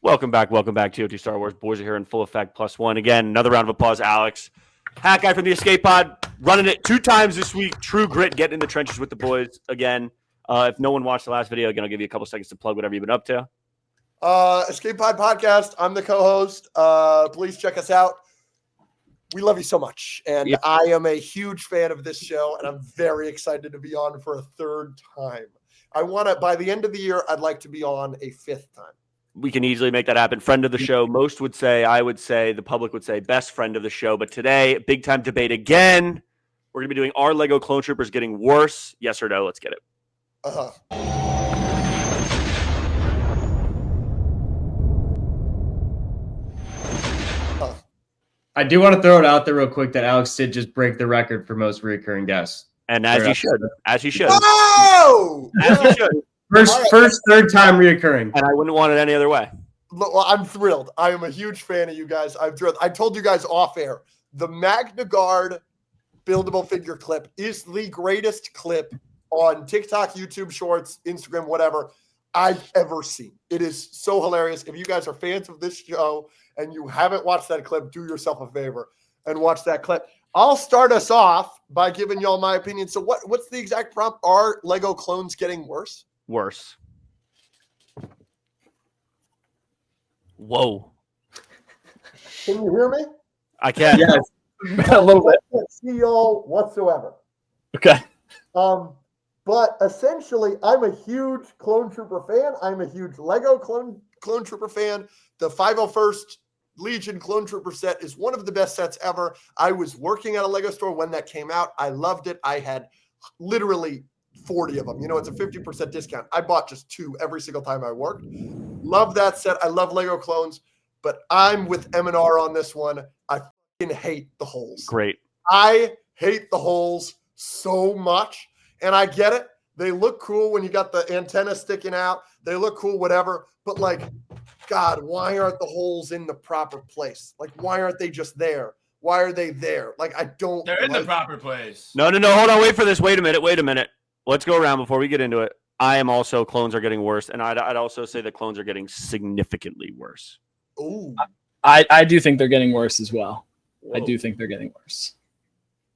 Welcome back, TOT Star Wars. Boys are here in full effect, +1. Again, another round of applause, Alex. Hat guy from the Escape Pod, running it 2 times this week. True grit, getting in the trenches with the boys again. If no one watched the last video, again, I'll give you a couple seconds to plug whatever you've been up to. Escape Pod Podcast. I'm the co-host. Please check us out. We love you so much. And I am a huge fan of this show, and I'm very excited to be on for a 3rd time. By the end of the year, I'd like to be on a 5th time. We can easily make that happen. Friend of the show, most would say, I would say, the public would say, best friend of the show. But today, big time debate again. We're going to be doing, are Lego Clone Troopers getting worse? Yes or no? Let's get it. I do want to throw it out there real quick that Alex did just break the record for most recurring guests. And as he should. As he should. Oh! As he should. First, 3rd time reoccurring. And I wouldn't want it any other way. Well, I'm thrilled. I am a huge fan of you guys. I'm thrilled. I told you guys off air, the Magna Guard buildable figure clip is the greatest clip on TikTok, YouTube Shorts, Instagram, whatever, I've ever seen. It is so hilarious. If you guys are fans of this show and you haven't watched that clip, do yourself a favor and watch that clip. I'll start us off by giving y'all my opinion. So what's the exact prompt? Are Lego clones getting worse? Worse. Whoa. Can you hear me? I can. Yes. A little bit. I can't see y'all whatsoever. Okay. But essentially, I'm a huge Clone Trooper fan. I'm a huge Lego Clone Trooper fan. The 501st Legion Clone Trooper set is one of the best sets ever. I was working at a Lego store when that came out. I loved it. I had literally 40 of them. You know, it's a 50% discount. I bought just 2 every single time I worked. Love that set. I love Lego clones, but I'm with M&R on this one. I fucking hate the holes. Great. I hate the holes so much, and I get it. They look cool when you got the antenna sticking out. They look cool, whatever. But, like, God, why aren't the holes in the proper place? Like, why aren't they just there? Why are they there? Like, I don't. They're in the proper place. No. Hold on. Wait for this. Wait a minute. Let's go around before we get into it. I am also, clones are getting worse, and I'd also say that clones are getting significantly worse. Ooh. I do think they're getting worse as well. Whoa. I do think they're getting worse.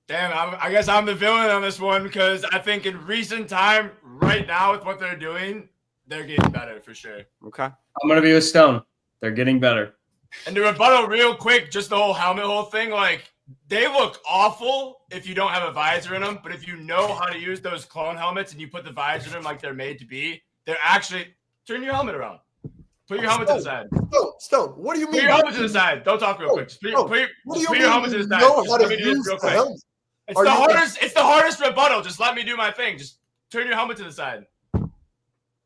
Damn, I guess I'm the villain on this one because I think in recent time, right now with what they're doing, they're getting better for sure. Okay. I'm going to be with Stone. They're getting better. And to rebuttal real quick, just the whole helmet hole thing, like, they look awful if you don't have a visor in them, but if you know how to use those clone helmets and you put the visor in them like they're made to be, they're actually – turn your helmet around. Put your helmet to the side. Stone, what do you mean? Put your helmet to the side. Don't talk real quick. Just put your helmet to the side. Know how Just let to me do this use real the quick. helmet? It's the hardest rebuttal. Just let me do my thing. Just turn your helmet to the side.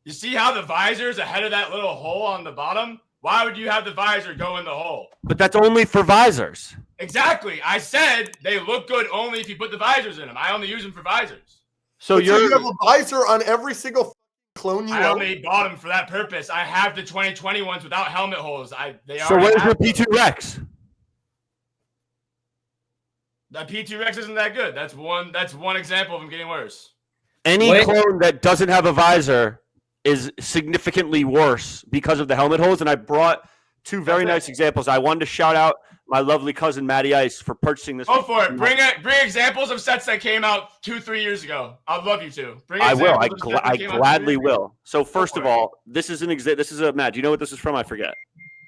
You see how the visor is ahead of that little hole on the bottom? Why would you have the visor go in the hole? But that's only for visors. Exactly. I said they look good only if you put the visors in them. I only use them for visors. So you have a visor on every single clone you I own? only bought them for that purpose. I have the 2020 ones without helmet holes. So where's your P2 Rex? The P2 Rex isn't that good. That's one example of them getting worse. Any clone that doesn't have a visor is significantly worse because of the helmet holes. And I brought 2 very nice examples. I wanted to shout out my lovely cousin Matty Ice for purchasing this. Go for it. Bring examples of sets that came out 2-3 years ago. I'd love you to. I will. I gladly will. So first of all, this is a Matt. Do you know what this is from? I forget.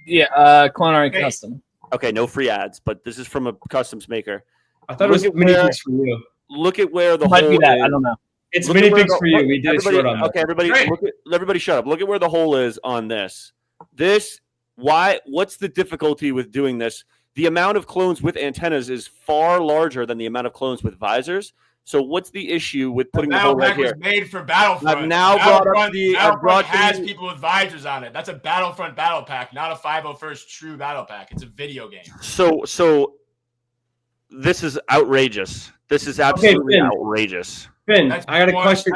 Yeah, Clone Army Custom. Okay, no free ads, but this is from a customs maker. I thought it was mini pigs for you. Look at where the Might hole be that. is. I don't know. It's mini pigs for you. We did a short on that. Okay, everybody shut up. Look at where the hole is on this. What's the difficulty with doing this? The amount of clones with antennas is far larger than the amount of clones with visors. So what's the issue with putting the hole right here? Was made for Battlefront. I've now Battlefront has people with visors on it. That's a Battlefront battle pack, not a 501st true battle pack. It's a video game. So this is outrageous. This is absolutely outrageous. Finn, I got a question.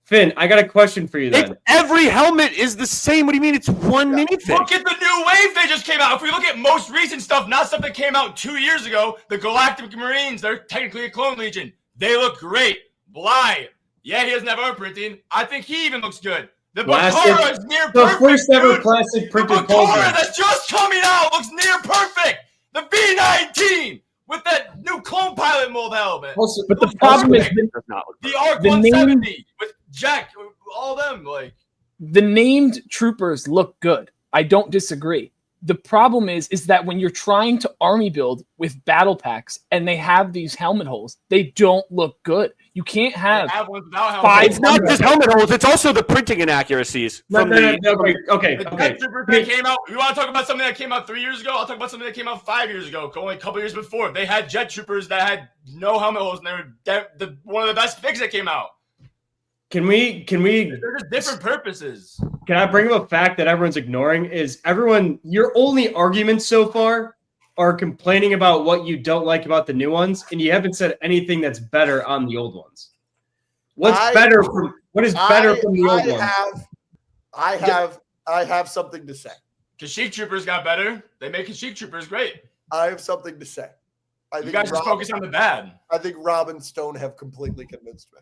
Finn, I got a question for you then. Every helmet is the same. What do you mean it's one minifig? Look at the new wave they just came out. If we look at most recent stuff, not stuff that came out 2 years ago, the Galactic Marines, they're technically a clone legion. They look great. Bly, yeah, he doesn't have arm printing. I think he even looks good. The Plastic- Bakara is near The perfect. first ever dude. plastic The printed Bakara pauldron. that's just coming out looks near perfect. The V19 with that new clone pilot mold helmet. Also, But the Looks problem is perfect. Does not look The perfect. ARC The 170 with Jack, all them like. the named troopers look good. I don't disagree. The problem is that when you're trying to army build with battle packs and they have these helmet holes, they don't look good. You can't They have have ones without helmet. five- It's not just helmet holes; it's also the printing inaccuracies No, from no, the. no, okay. The Jet Troopers that came out. You want to talk about something that came out 3 years ago? I'll talk about something that came out 5 years ago, only a couple years before. They had Jet Troopers that had no helmet holes, and they were one of the best figs that came out. Can we They're just different purposes. Can I bring up a fact that everyone's ignoring? Is your only arguments so far are complaining about what you don't like about the new ones, and you haven't said anything that's better on the old ones. What is better from the old ones? I have something to say. Kashyyyk Troopers got better. They make Kashyyyk Troopers great. I have something to say. You guys just focus on the bad. I think Rob and Stone have completely convinced me.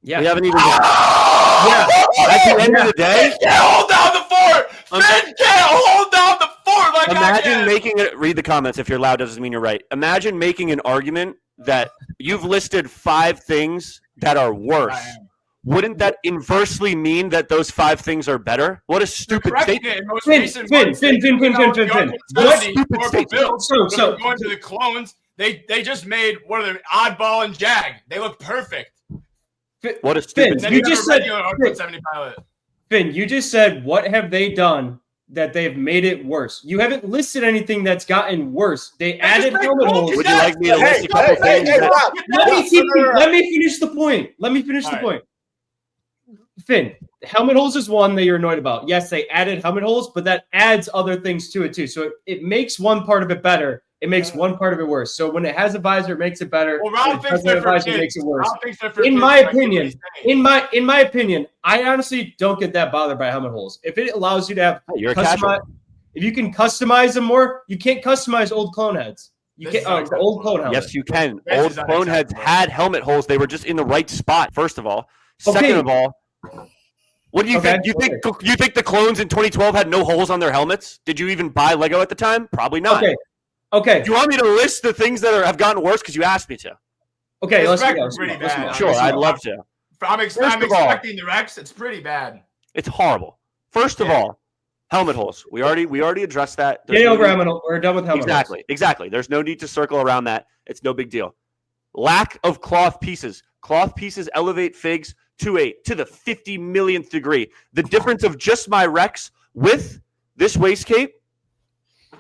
Yeah. We haven't even. Yeah. At the end of the day, Finn can't hold down the fort. Finn can't hold down the fort like I imagine can. making it. Read the comments. If you're loud, doesn't mean you're right. Imagine making an argument that you've listed 5 things that are worse. Wouldn't that inversely mean that those 5 things are better? What a stupid statement! Finn. What stupid statement. So going to the clones, they just made what are they? Oddball and Jag. They look perfect. What a Finn, stupid Then you you just have a said regular R170 pilot. Finn, you just said what have they done that they've made it worse? You haven't listed anything that's gotten worse. They added just helmet made holes. Would you like me to list a couple Hey, things? hey, that- Rob. Let me finish the point. All right. Point. Finn, helmet holes is one that you're annoyed about. Yes, they added helmet holes, but that adds other things to it too. So it makes one part of it better. It makes one part of it worse. So when it has a visor, it makes it better. Well, When Rob it thinks doesn't they're have a for visor, it kids. makes it worse. Rob thinks they're for In kids, my so I get what opinion, he's saying. in my opinion, I honestly don't get that bothered by helmet holes. If it allows you to have You're a casual. if you can customize them more, you can't customize old clone heads. You This can't is old clone helmets. Yes, you can. This Old is clone heads unacceptable. had helmet holes. They were just in the right spot. First of all. Okay. Second of all, what do you Okay, think? You think the clones in 2012 had no holes on their helmets? Did you even buy Lego at the time? Probably not. Okay. Do you want me to list the things that have gotten worse because you asked me to? Okay, This let's Rex go. is pretty Let's bad. go. Sure, I'd love to. I'm of all- expecting the Rex. It's pretty bad. It's horrible. First of Yeah. all, helmet holes. We already addressed that. There's Get no over need- helmet. We're done with helmet. Exactly. There's no need to circle around that. It's no big deal. Lack of cloth pieces. Cloth pieces elevate figs to the 50 millionth degree. The difference of just my Rex with this waist cape,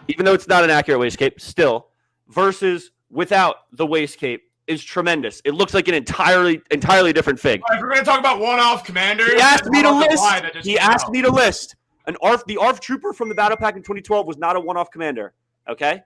even though it's not an accurate waist cape, still, versus without the waist cape is tremendous. It looks like an entirely different fig. All right, if we're gonna talk about one-off commanders, He asked me to how about the list. lie that just He came asked out? me to list the ARF trooper from the battle pack in 2012 was not a one-off commander. Okay.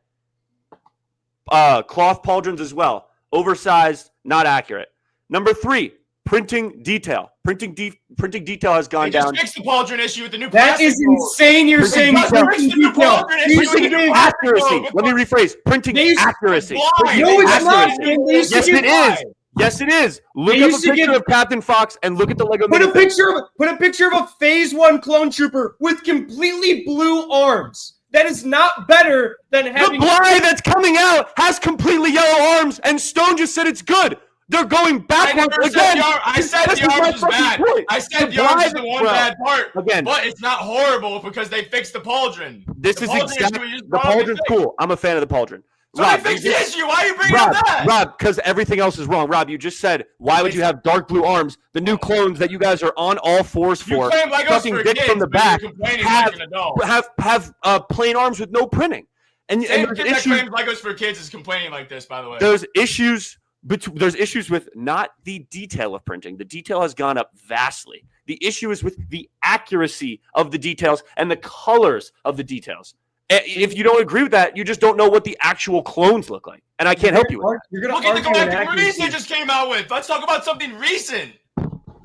Cloth pauldrons as well. Oversized, not accurate. Number 3, printing detail. Printing detail has gone They just down. fixed the pauldron issue with the new That plastic is mold. insane. You're saying Just printing fixed the new detail. pauldron issue with the Printing new plastic Accuracy. mold. Let me rephrase. Printing They used- accuracy. Blind. No, They it's just not, made man. They used to Yes, give- it is. Yes, it is. Look They up a used to picture give- of Captain Fox and look at the Lego. Put a minifig. picture of a Phase 1 clone trooper with completely blue arms. That is not better than The having. Bly that's coming out has completely yellow arms, and Stone just said it's good. They're going I backwards never again. said I said This the is my arms is fucking bad. point. I said the Bly arms is the one bro, bad part. Again, But it's not horrible because they fixed the pauldron. this The is pauldron exactly issue you just the brought up pauldron's is fixed. cool. I'm a fan of the pauldron. So Rob, they fixed you the just- issue. Why are you bringing up that? Rob, because everything else is wrong. Rob, you just said, why would you have dark blue arms? The new clones that you guys are on all fours You for, claim Legos sucking for dick kids, from the but you're back, complaining have- like an adult. have plain arms with no printing. And Same there's kid that issues. claims Legos for kids is complaining like this, by the way. There's issues. There's issues with not the detail of printing. The detail has gone up vastly. The issue is with the accuracy of the details and the colors of the details. If you don't agree with that, you just don't know what the actual clones look like, and I can't help you with that. You're gonna Look at the argue Galactic Marines inaccuracy. they just came out with. Let's talk about something recent.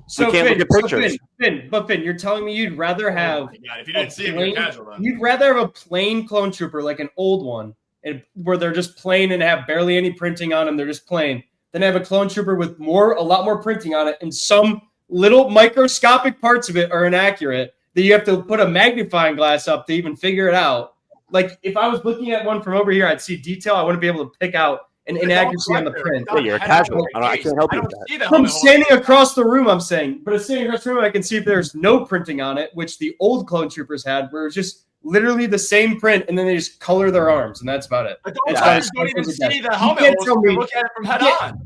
So We can't look at pictures. Finn, you're telling me you'd rather have Oh my God, if you didn't see it, you're casual then. you'd rather have a plain clone trooper like an old one, and where they're just plain and have barely any printing on them, they're just plain, than have a clone trooper with a lot more printing on it and some little microscopic parts of it are inaccurate that you have to put a magnifying glass up to even figure it out. Like if I was looking at one from over here, I'd see detail. I wouldn't be able to pick out an inaccuracy on the print. Yeah, you're a casual. I can't help you with that. From standing across the room, I'm saying, but standing across the room, I can see if there's no printing on it, which the old clone troopers had, where it's just literally the same print, and then they just color their arms, and that's about it. But don't even see the helmet holes. You look at it from head on.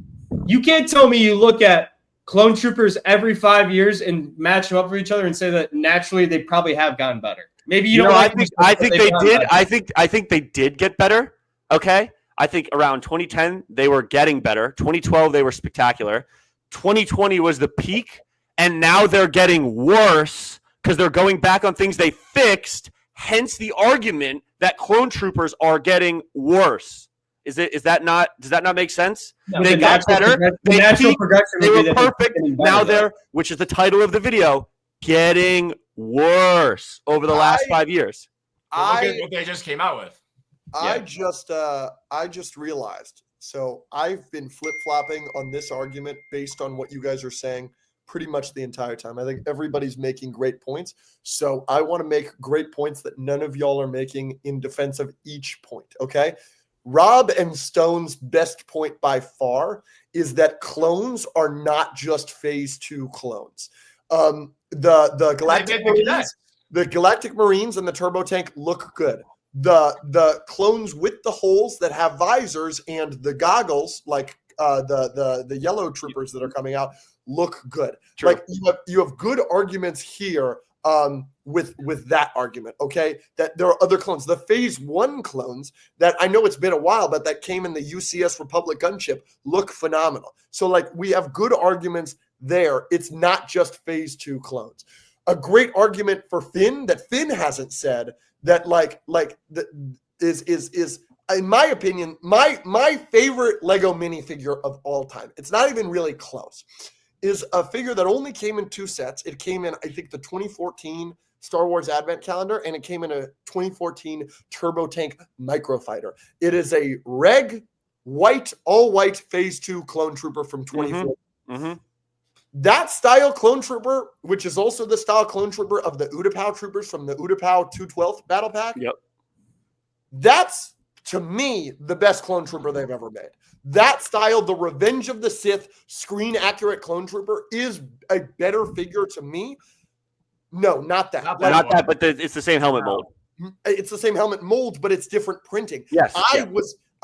You can't tell me you look at clone troopers every 5 years and match them up for each other and say that naturally they probably have gotten better. Maybe you don't. I think they did. I think they did get better. Okay. I think around 2010 they were getting better. 2012 they were spectacular. 2020 was the peak, and now they're getting worse because they're going back on things they fixed. Hence the argument that clone troopers are getting worse. Does that not make sense? No, they got better. The natural progression. They were perfect. Now they're, which is the title of the video, getting worse over the last 5 years. Look at what they just came out with. I just realized. So I've been flip-flopping on this argument based on what you guys are saying pretty much the entire time. I think everybody's making great points. So I want to make great points that none of y'all are making in defense of each point. Okay. Rob and Stone's best point by far is that clones are not just phase 2 clones. The Galactic Marines and the Turbo Tank look good. The clones with the holes that have visors and the goggles, like the yellow troopers that are coming out, look good. True. Like you have good arguments here with that argument, okay? That there are other clones. The phase 1 clones that I know it's been a while, but that came in the UCS Republic gunship look phenomenal. So like we have good arguments there. It's not just phase 2 clones. A great argument for Finn that Finn hasn't said that is in my opinion my favorite Lego minifigure of all time. It's not even really close. Is a figure that only came in 2 sets. It came in, I think, the 2014 Star Wars Advent Calendar, and it came in a 2014 Turbo Tank Microfighter. It is a reg white, all white phase 2 clone trooper from 2014. Mm-hmm. That style clone trooper, which is also the style clone trooper of the Utapau troopers from the Utapau 212th battle pack. Yep. That's, to me, the best clone trooper they've ever made. That style, the Revenge of the Sith screen accurate clone trooper, is a better figure to me. No, not that. Not that, but it's the same helmet mold. It's the same helmet mold, but it's different printing. Yes.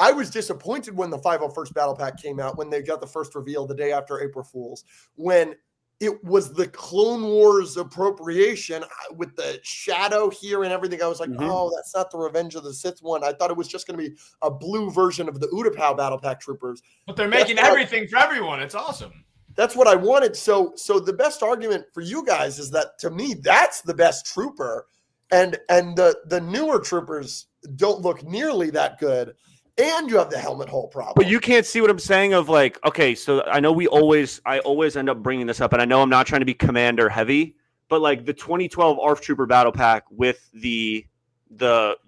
I was disappointed when the 501st Battle Pack came out, when they got the first reveal the day after April Fool's, when it was the Clone Wars appropriation with the shadow here and everything. I was like, oh, that's not the Revenge of the Sith one. I thought it was just going to be a blue version of the Utapau Battle Pack troopers. But they're making everything for everyone. It's awesome. That's what I wanted. So the best argument for you guys is that, to me, that's the best trooper. And the newer troopers don't look nearly that good. And you have the helmet hole problem. But you can't see what I'm saying of like, okay, so I know I always end up bringing this up, and I know I'm not trying to be commander heavy, but like the 2012 ARF Trooper Battle Pack with the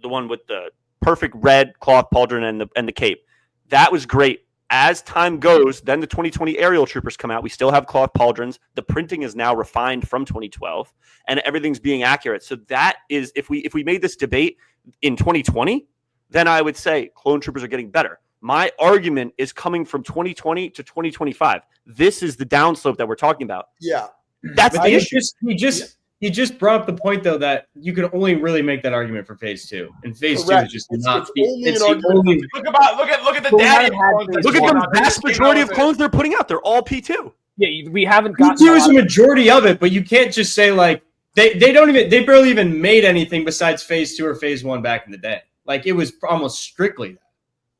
one with the perfect red cloth pauldron and the cape, that was great. As time goes, then the 2020 aerial troopers come out. We still have cloth pauldrons. The printing is now refined from 2012, and everything's being accurate. So that is, if we made this debate in 2020, then I would say clone troopers are getting better. My argument is coming from 2020 to 2025. This is the downslope that we're talking about. Yeah. That's the issue. He just brought up the point, though, that you can only really make that argument for phase 2. And phase 2 is just not it's the only. Look at the daddy. Look at the vast majority of clones they're putting out. They're all P2. Yeah, we haven't gotten P2 is a majority of it, but you can't just say like they barely even made anything besides phase 2 or phase 1 back in the day. Like it was almost strictly that.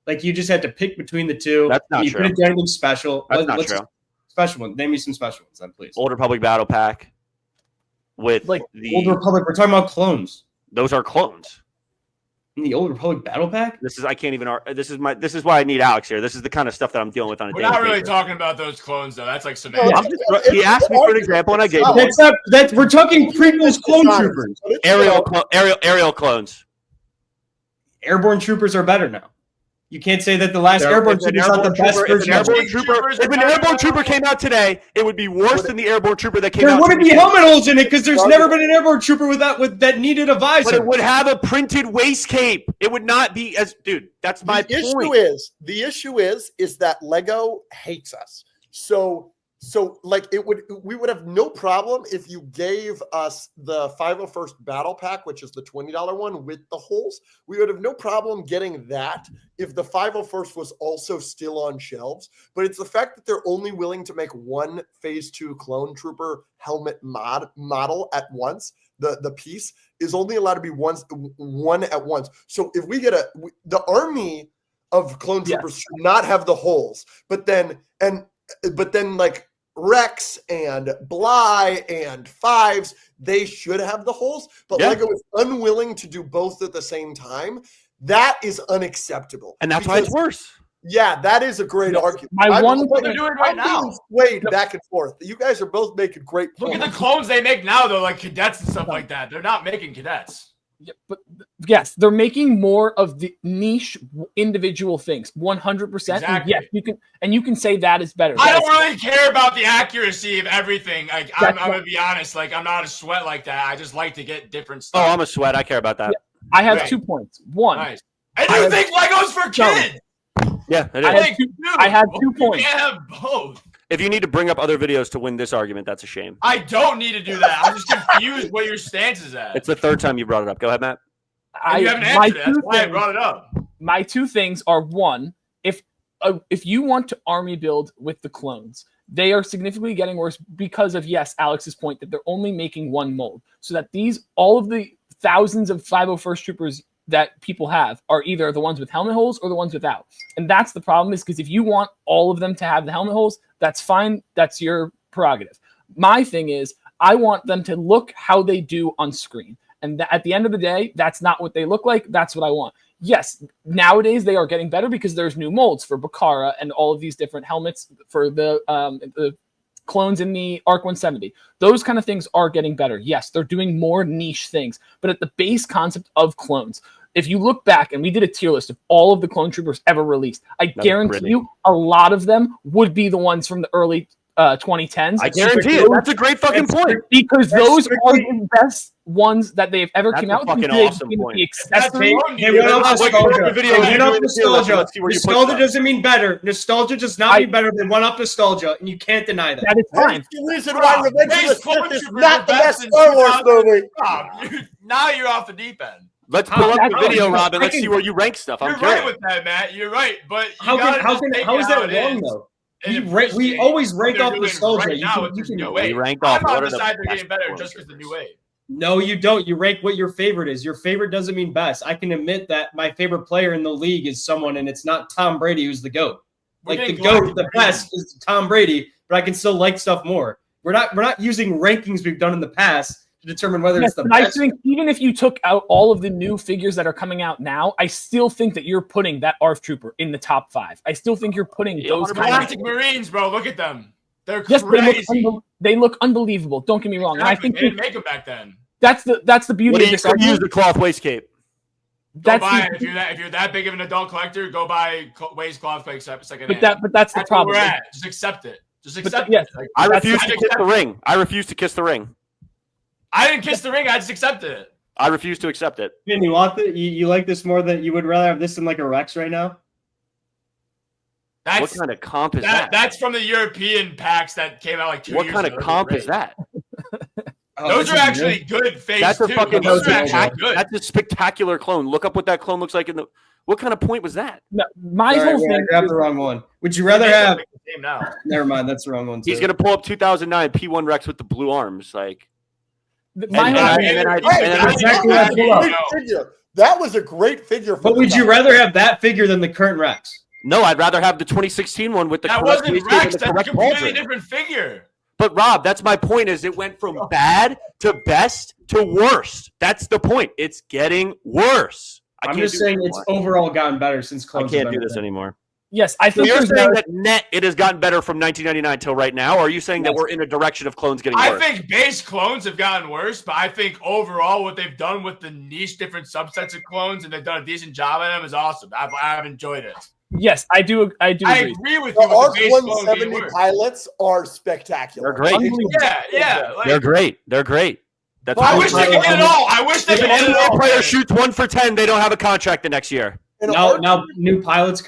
Like you just had to pick between the two. That's not you true. couldn't do anything special. That's not true. Special one. Name me some special ones, then, please. Old Republic Battle Pack with like the Old Republic. We're talking about clones. Those are clones. In the Old Republic Battle Pack. This is why I need Alex here. This is the kind of stuff that I'm dealing with on a We're daily not really basis. talking about those clones though. That's like some. He asked me for an example, and I gave him. We're talking previous clone troopers. Aerial clones. Airborne troopers are better now. You can't say that the last There- airborne if an trooper is not the airborne best trooper- if version an of airborne it. trooper, if an airborne trooper came out today, it would be worse than the airborne trooper that came There out. wouldn't be 2 weeks ago. helmet holes in it because there's never been an airborne trooper with that needed a visor. But it would have a printed waist cape. It would not be as dude. That's my The issue is that Lego hates us. So like we would have no problem if you gave us the 501st Battle Pack, which is the $20 one with the holes. We would have no problem getting that if the 501st was also still on shelves. But it's the fact that they're only willing to make one Phase 2 Clone Trooper helmet model at once. The piece is only allowed to be one at once. So if we get the army of clone troopers should not have the holes, but then like Rex and Bly and Fives, they should have the holes, but Lego is unwilling to do both at the same time. That is unacceptable. And that's why it's worse. Yeah, that is a great argument. What they're doing right now. Swayed back and forth. You guys are both making great points. Look at the clones they make now, though, like cadets and stuff like that. They're not making cadets. Yeah, but yes, they're making more of the niche individual things, 100%. Exactly. And yes, you can say that is better. I don't really care about the accuracy of everything. Like I'm gonna be honest, like I'm not a sweat like that. I just like to get different stuff. Oh, I'm a sweat. I care about that. Yeah, I have Right. 2 points. One, Nice. And you think Legos for kids? Yeah, it I is. have I had 2 You points. can't have both. If you need to bring up other videos to win this argument, that's a shame. I don't need to do that. I'm just confused what your stance is at. It's the third time you brought it up. Go ahead, Matt. And you haven't answered it. That's why I brought it up. My 2 things are: one, if you want to army build with the clones, they are significantly getting worse because of, yes, Alex's point that they're only making one mold, so that all of the thousands of 501st troopers that people have are either the ones with helmet holes or the ones without. And that's the problem, is because if you want all of them to have the helmet holes, that's fine. That's your prerogative. My thing is, I want them to look how they do on screen. And at the end of the day, that's not what they look like. That's what I want. Yes, nowadays they are getting better because there's new molds for Bakara and all of these different helmets for the clones in the ARC 170. Those kind of things are getting better. Yes, they're doing more niche things. But at the base concept of clones, if you look back, and we did a tier list of all of the clone troopers ever released, I guarantee you a lot of them would be the ones from the early 2010s. I guarantee it. That's a great fucking point. Because those are the best ones that they've ever That's came a out with. fucking They awesome became point. the accessory. They went off Wait, nostalgia. the video They is went off doing the tier list. nostalgia. Let's see where you put Nostalgia that. doesn't mean better. Nostalgia does not mean better. They went off nostalgia, and you can't deny that. That is fine. That's the reason why Revenge of the Base Clone Sith is Troopers not are the best best in Star Wars 2000. movie. Now you're off the deep end. Let's pull up the that's- video, Rob, and let's see where you rank stuff. I'm You're curious. right with that, Matt. You're right, but you How gotta just is take that it how wrong it is though? and We appreciate always what rank they're off doing nostalgia. Right You now, can- it's you just can- new We wave. ranked off I'm what on are the the side they're getting best better clones. just because the new wave. No, you don't. You rank what your favorite is. Your favorite doesn't mean best. I can admit that my favorite player in the league is someone, and it's not Tom Brady who's the GOAT. We're Like the getting GOAT, galactic the best is Tom Brady, but I can still like stuff more. We're not using rankings we've done in the past to determine whether Yes, it's the and I best. think even if you took out all of the new figures that are coming out now, I still think that you're putting that ARF Trooper in the top 5. I still think you're putting those kind Galactic of Marines, bro. Look at them. They're yes, crazy. they look unbelievable. Don't get me wrong. And I Exactly. think They didn't make them back then. that's the beauty What do of you this use argument. the cloth waist cape? Go That's buy the- it. If you're that big of an adult collector, go buy Waze Cloth Flakes second but hand. that's the That's where problem. we're at. Just accept it. Just But accept yes, it. Like, I That's- refuse to I kiss accept the it. ring. I refuse to kiss the ring. I didn't kiss the ring. I just accepted it. I refuse to accept it. Finn, you want you like this more than you would rather have this than like a Rex right now? That's What kind of comp is that? that's from the European packs that came out like 2 What years kind ago. of comp They're is that? Those are actually good phase That's a two. fucking Those are spectacular- actually good. That's a spectacular clone. Look up what that clone looks like in the. What kind of point was that? No, my Sorry, whole I thing grabbed is- the wrong one. Would you rather have? The same now. Never mind, that's the wrong one. He's too. gonna pull up 2009 P1 Rex with the blue arms, like. my And whole I- thing and I- is- Hey, and that I- was exactly a what I pulled up. great figure. That was a great figure. For But would the you guy. rather have that figure than the current Rex? No, I'd rather have the 2016 one with the That correct wasn't waist cape and Rex. the That's a correct completely pauldron. different figure. But Rob, that's my point. Is it went from bad to best to worst? That's the point. It's getting worse. I'm just saying it's overall gotten better since I clones. can't have do been this around. anymore. Yes, I So think you're there's saying merit- that net it has gotten better from 1999 till right now, or are you saying that we're in a direction of clones getting I worse? think base clones have gotten worse, but I think overall what they've done with the niche different subsets of clones and they've done a decent job at them is awesome. I've enjoyed it. yes, I do I agree. agree with The you with ARC the base clone being 170 worse. pilots are spectacular. They're great. Yeah. Like, They're great. They're great. That's I what wish I'm they saying. could get it all. I wish they If could an get it NBA all. player man. shoots 1 for 10, they don't have a contract the next year. An Now new pilot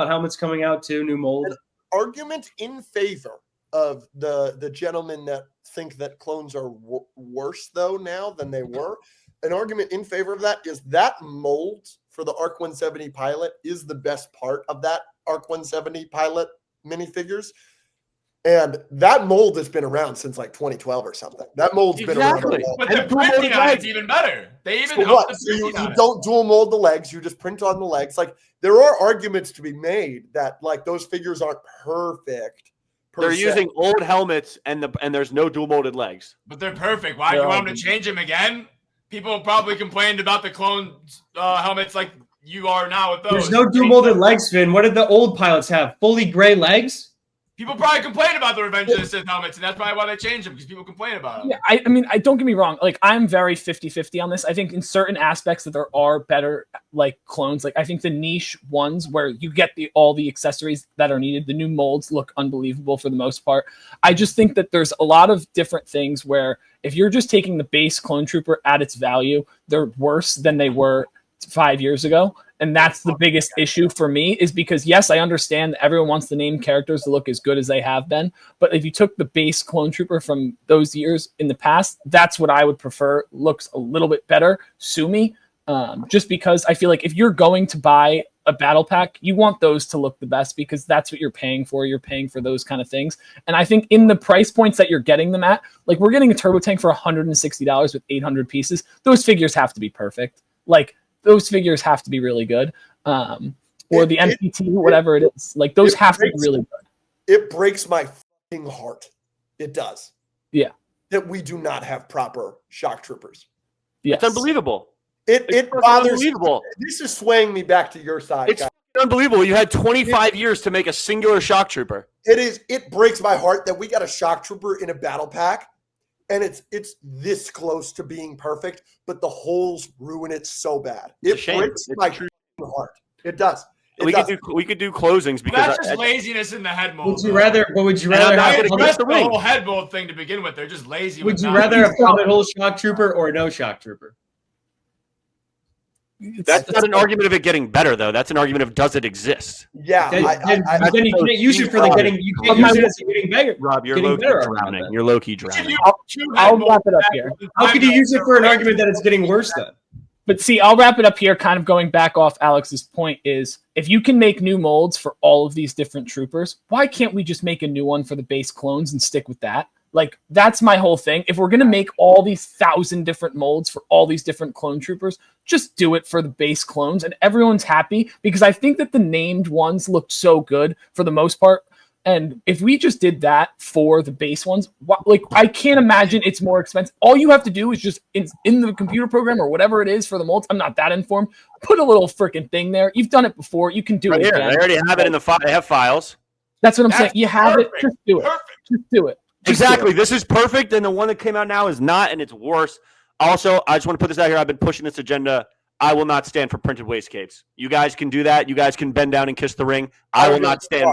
helmets coming out too, new mold. argument in favor of the gentlemen that think that clones are worse though now than they were. An argument in favor of that is that mold for the ARC 170 pilot is the best part of that ARC 170 pilot minifigures. And that mold has been around since like 2012 or something. That mold's been around. Exactly. But And the dual molded printing on it's legs. even better. They even So help what? the So you printing on it. don't dual mold the legs, you just print on the legs. Like there are arguments to be made that like those figures aren't perfect. They're se. using old helmets and there's no dual molded legs. But they're perfect. Why? They're You want all them to change them again? People probably complained about the clone helmets like you are now with those. There's no dual molded legs, Finn. What did the old pilots have? Fully gray legs? People probably complain about the Revenge of the Sith helmets, and that's probably why they changed them, because people complain about them. Yeah, I mean, I don't get me wrong. Like, I'm very 50-50 on this. I think in certain aspects that there are better, like, clones. Like, I think the niche ones where you get all the accessories that are needed, the new molds look unbelievable for the most part. I just think that there's a lot of different things where if you're just taking the base clone trooper at its value, they're worse than they were 5 years ago. And that's the biggest issue for me, is because, yes, I understand that everyone wants the named characters to look as good as they have been. But if you took the base clone trooper from those years in the past, that's what I would prefer. Looks a little bit better. Sue me. Just because I feel like if you're going to buy a battle pack, you want those to look the best because that's what you're paying for. You're paying for those kind of things. And I think in the price points that you're getting them at, like we're getting a turbo tank for $160 with 800 pieces. Those figures have to be perfect. Like, those figures have to be really good. Or the MPT, whatever it is. Like, those have to be really good. It breaks my fucking heart. It does. Yeah. That we do not have proper shock troopers. Yes. It's unbelievable. It It's bothers unbelievable. This is swaying me back to your side, It's guys. unbelievable. You had 25 years to make a singular shock trooper. It breaks my heart that we got a shock trooper in a battle pack, and it's this close to being perfect, but the holes ruin it so bad. It's a It shame. breaks It's my true. heart. It does. It We does. could do closings But because that's just laziness in the head mold. Would you rather I'm have not I gonna addressed guess the the ring. whole head mold thing to begin with. They're just lazy. would with you not- rather have helmet hole shock trooper or no shock trooper? that's not an argument of it getting better, though. That's an argument of does it exist? Yeah. Then, I- then you can't use it for the getting. You can't But use my- it as getting better. Rob, you're Getting low key better on drowning. that. You're low key If drowning. you two I'll head molds wrap it up back here. with How could you head use it molds, for an they're argument that it's getting worse then? But see, I'll wrap it up here, kind of going back off Alex's point is, if you can make new molds for all of these different troopers, why can't we just make a new one for the base clones and stick with that? Like, that's my whole thing. If we're going to make all these 1,000 different molds for all these different clone troopers, just do it for the base clones and everyone's happy, because I think that the named ones looked so good for the most part. And if we just did that for the base ones, like, I can't imagine it's more expensive. All you have to do is just in the computer program or whatever it is for the molds. I'm not that informed. Put a little freaking thing there. You've done it before. You can do Right it here, again. they already have it in the file. They have files. That's what I'm That's saying. You have perfect. it. Just do it. Perfect. Just do it. Just do Exactly. it. This is perfect, and the one that came out now is not, and it's worse. Also, I just want to put this out here. I've been pushing this agenda. I will not stand for printed wastegapes. You guys can do that. You guys can bend down and kiss the ring. I will not stand.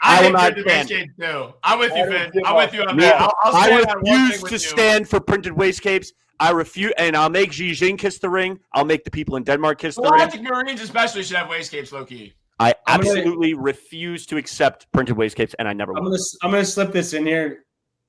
I will think not they're stand. the base game too. I'm with you, I don't Finn. give I'm with you on Yeah, that. I'll I stand on one thing refuse with to you. stand for printed wastegapes. I refuse, and I'll make Xi Jinping kiss the ring. I'll make the people in Denmark kiss the ring. Galactic Marines especially should have wastegapes, low key. I I'm gonna- absolutely refuse to accept printed wastegapes, and I never will. I'm gonna slip this in here.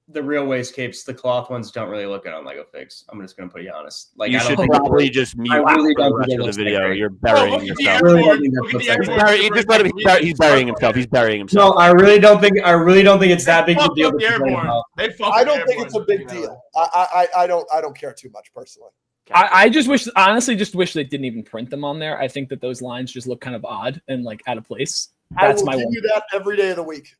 The real wastegapes, the cloth ones, don't really look good on Lego figs. I'm just gonna put you honest. Like You I don't should think probably just mute I really for the don't rest think it of looks the that video. great. You're Oh, burying look at the yourself. Really airborne. don't think Look at the that's He's airborne. burying, just let him, he's burying himself. He's burying No, himself. I really don't think it's that big a deal. The to complain airborne. about. They fuck I with don't think airborne. it's a big deal. I don't care too much personally. I just wish, honestly, just wish they didn't even print them on there. I think that those lines just look kind of odd and like out of place. That's I my will give one. you that every day of the week.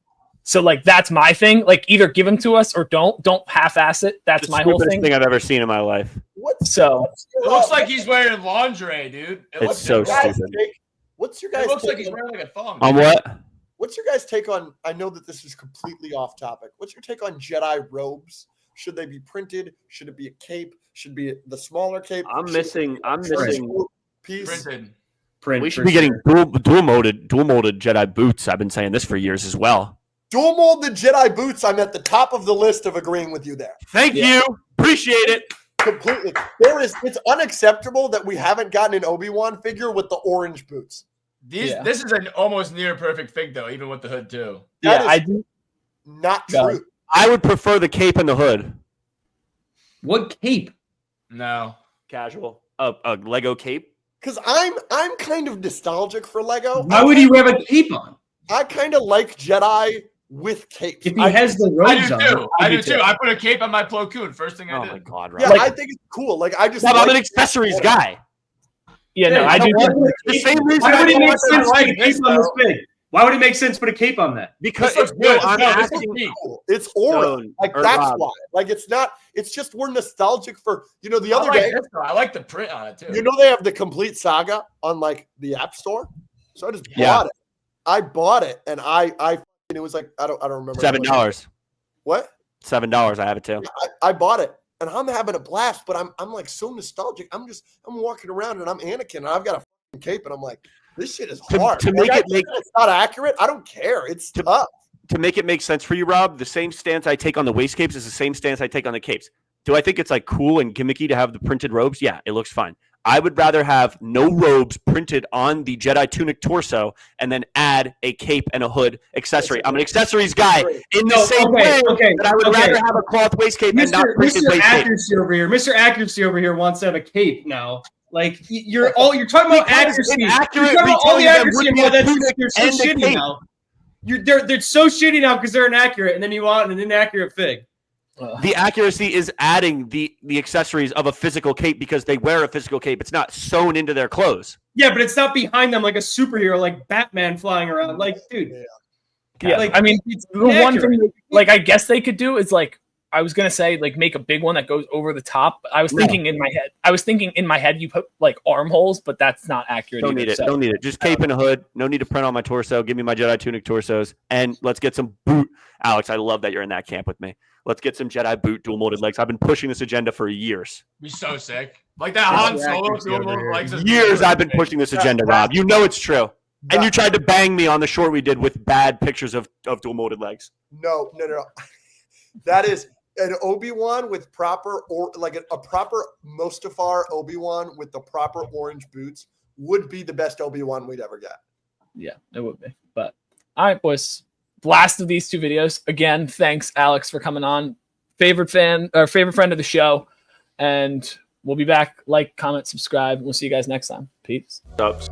So like that's my thing. Like either give them to us or don't half-ass it. That's The my whole stupidest thing. I've ever seen in my life. So It looks like he's wearing lingerie, dude. It It's looks so guys, stupid. What's your It guys? looks like take he's wearing like a thong. On what? What's your guys' take on? I know that this is completely off topic. What's your take on Jedi robes? Should they be printed? Should it be a cape? Should it be the smaller cape? I'm Should it be missing. a I'm missing. piece. Printed. Print We should for be getting sure. dual molded Jedi boots. I've been saying this for years as well. Dual molded Jedi boots. I'm at the top of the list of agreeing with you there. Thank you. Appreciate it. Completely. It's unacceptable that we haven't gotten an Obi-Wan figure with the orange boots. This is an almost near perfect fig though, even with the hood too. That is I do. not Go. true. I would prefer the cape and the hood. What cape? No. Casual. A Lego cape. Because I'm kind of nostalgic for Lego. Why would you have a cape on? I kind of like Jedi with capes. If he has the I robes do on, too. I I'd do be too. I put a cape on my Plo Koon. First thing I Oh did. my god, Rob. yeah, Like- I think it's cool. Like I just Rob, I'm like an accessories guy. Yeah, no, I do. The same reason Why I would it don't make want them sense to like put a this, cape on this though. big? Why would it make sense to put a cape on that? Because This looks it's good. I'm No, this asking. looks neat. cool. It's aura. Stone, Like or that's Rob. why. Like it's not. It's just we're nostalgic for the I other like day. this, though. I like the print on it too. They have the complete saga on like the App Store, so I just Yeah. bought it. I bought it, and it was like I don't remember $7. What $7. I have it too. I bought it, and I'm having a blast. But I'm like so nostalgic. I'm walking around, and I'm Anakin, and I've got a fucking cape, and I'm like, this shit is hard. to Like, make I it make get it's not accurate. I don't care. It's tough. to make it make sense for you, Rob. The same stance I take on the waist capes is the same stance I take on the capes. Do I think it's like cool and gimmicky to have the printed robes? Yeah, it looks fine. I would rather have no robes printed on the Jedi tunic torso and then add a cape and a hood accessory. I'm an accessories guy in the same way that I would rather have a cloth waist cape and not printed Mr. waist cape. Accuracy over here. Mr. Accuracy over here wants to have a cape now. Like you're talking about accuracy. Inaccurate You're talking about all the retelling of them accuracy would and be why a that's tunic they're so and a shitty cape. now. They're so shitty now because they're inaccurate, and then you want an inaccurate fig. The accuracy is adding the accessories of a physical cape because they wear a physical cape. It's not sewn into their clothes. Yeah, but it's not behind them like a superhero, like Batman flying around. Like, dude, Yeah, like, I mean, it's the one inaccurate. thing, like, I guess they could do is like, I was gonna say, like, make a big one that goes over the top. But I was thinking in my head, you put like armholes, but that's not accurate. Don't either, need it. so- Don't need it. Just cape and a hood. No need to print on my torso. Give me my Jedi tunic torsos, and let's get some boot. Alex, I love that you're in that camp with me. Let's get some Jedi boot dual molded legs. I've been pushing this agenda for years. Be so sick. Like that Han Solo accuracy over dual here. legs. is Years really I've been big. pushing this agenda, Rob. You know it's true. And you tried to bang me on the short we did with bad pictures of dual molded legs. No. That is an Obi-Wan with proper or like a proper Mustafar Obi-Wan with the proper orange boots would be the best Obi-Wan we'd ever get. Yeah, it would be. But all right, boys. Last of these two videos. Again, thanks, Alex, for coming on. Favorite friend of the show. And we'll be back. Like, comment, subscribe. We'll see you guys next time. Peace. Subs.